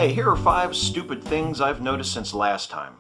Hey, here are 5 stupid things I've noticed since last time.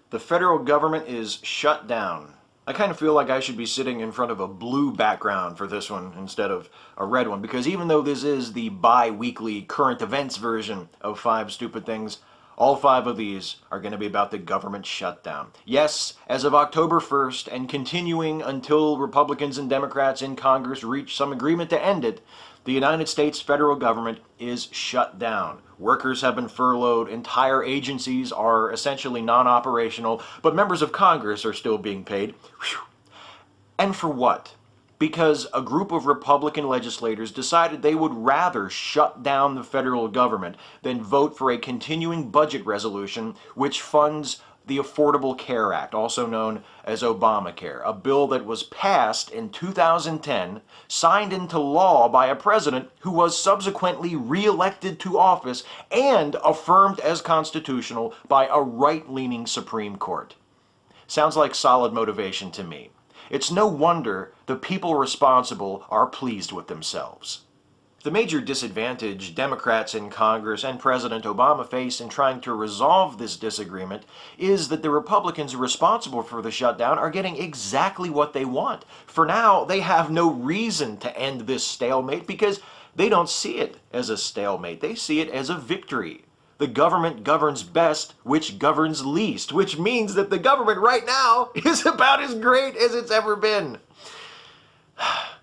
The federal government is shut down. I kind of feel like I should be sitting in front of a blue background for this one instead of a red one, because even though this is the bi-weekly current events version of 5 stupid things, all 5 of these are going to be about the government shutdown. Yes, as of October 1st and continuing until Republicans and Democrats in Congress reach some agreement to end it, the United States federal government is shut down. Workers have been furloughed, entire agencies are essentially non-operational, but members of Congress are still being paid. Whew. And for what? Because a group of Republican legislators decided they would rather shut down the federal government than vote for a continuing budget resolution which funds the Affordable Care Act, also known as Obamacare, a bill that was passed in 2010, signed into law by a president who was subsequently re-elected to office and affirmed as constitutional by a right-leaning Supreme Court. Sounds like solid motivation to me. It's no wonder the people responsible are pleased with themselves. The major disadvantage Democrats in Congress and President Obama face in trying to resolve this disagreement is that the Republicans responsible for the shutdown are getting exactly what they want. For now, they have no reason to end this stalemate because they don't see it as a stalemate. They see it as a victory. The government governs best, which governs least, which means that the government right now is about as great as it's ever been.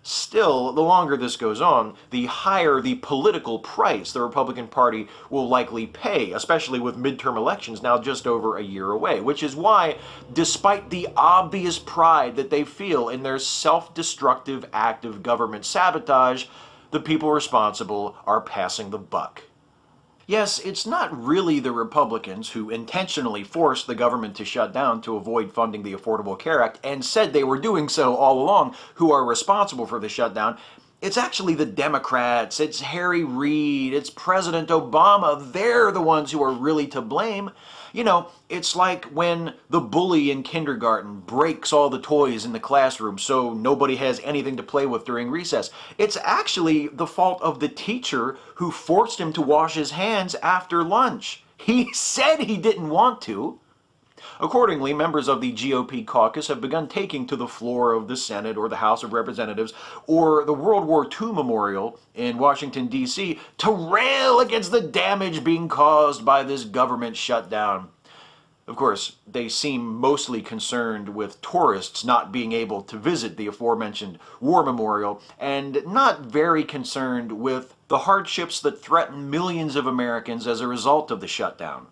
Still, the longer this goes on, the higher the political price the Republican Party will likely pay, especially with midterm elections now just over a year away, which is why, despite the obvious pride that they feel in their self-destructive act of government sabotage, the people responsible are passing the buck. Yes, it's not really the Republicans who intentionally forced the government to shut down to avoid funding the Affordable Care Act and said they were doing so all along who are responsible for the shutdown. It's actually the Democrats, it's Harry Reid, it's President Obama. They're the ones who are really to blame. You know, it's like when the bully in kindergarten breaks all the toys in the classroom so nobody has anything to play with during recess. It's actually the fault of the teacher who forced him to wash his hands after lunch. He said he didn't want to. Accordingly, members of the GOP caucus have begun taking to the floor of the Senate or the House of Representatives or the World War II Memorial in Washington, D.C. to rail against the damage being caused by this government shutdown. Of course, they seem mostly concerned with tourists not being able to visit the aforementioned war memorial and not very concerned with the hardships that threaten millions of Americans as a result of the shutdown.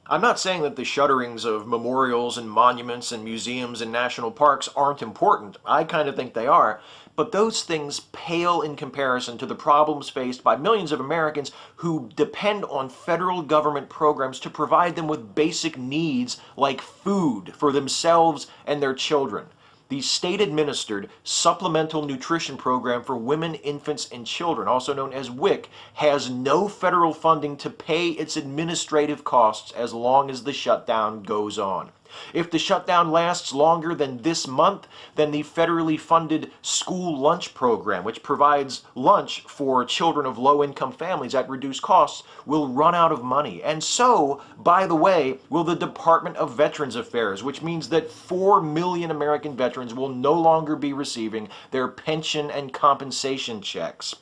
I'm not saying that the shutterings of memorials and monuments and museums and national parks aren't important. I kind of think they are. But those things pale in comparison to the problems faced by millions of Americans who depend on federal government programs to provide them with basic needs like food for themselves and their children. The state-administered Supplemental Nutrition Program for Women, Infants, and Children, also known as WIC, has no federal funding to pay its administrative costs as long as the shutdown goes on. If the shutdown lasts longer than this month, then the federally funded school lunch program, which provides lunch for children of low-income families at reduced costs, will run out of money. And so, by the way, will the Department of Veterans Affairs, which means that 4 million American veterans will no longer be receiving their pension and compensation checks.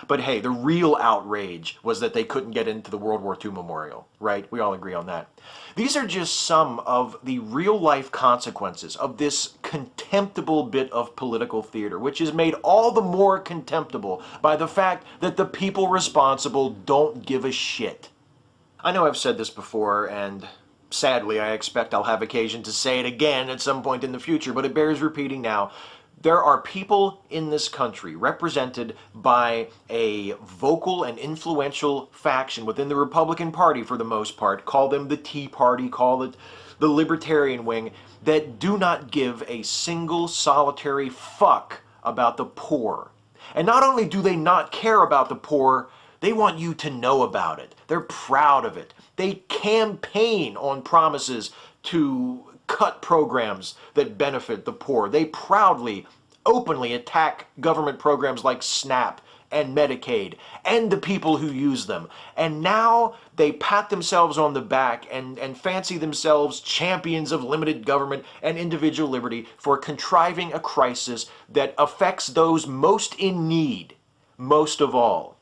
But hey, the real outrage was that they couldn't get into the World War II Memorial, right? We all agree on that. These are just some of the real-life consequences of this contemptible bit of political theater, which is made all the more contemptible by the fact that the people responsible don't give a shit. I know I've said this before, and sadly I expect I'll have occasion to say it again at some point in the future, but it bears repeating now. There are people in this country represented by a vocal and influential faction within the Republican Party for the most part, call them the Tea Party, call it the Libertarian wing, that do not give a single solitary fuck about the poor. And not only do they not care about the poor, they want you to know about it. They're proud of it. They campaign on promises to cut programs that benefit the poor. They proudly, openly attack government programs like SNAP and Medicaid and the people who use them. And now they pat themselves on the back and fancy themselves champions of limited government and individual liberty for contriving a crisis that affects those most in need, most of all.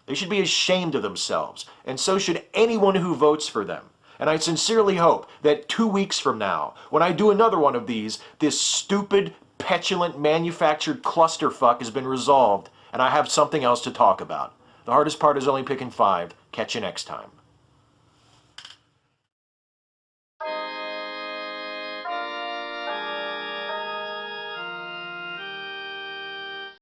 They should be ashamed of themselves, and so should anyone who votes for them. And I sincerely hope that 2 weeks from now, when I do another one of these, this stupid, petulant, manufactured clusterfuck has been resolved, and I have something else to talk about. The hardest part is only picking 5. Catch you next time.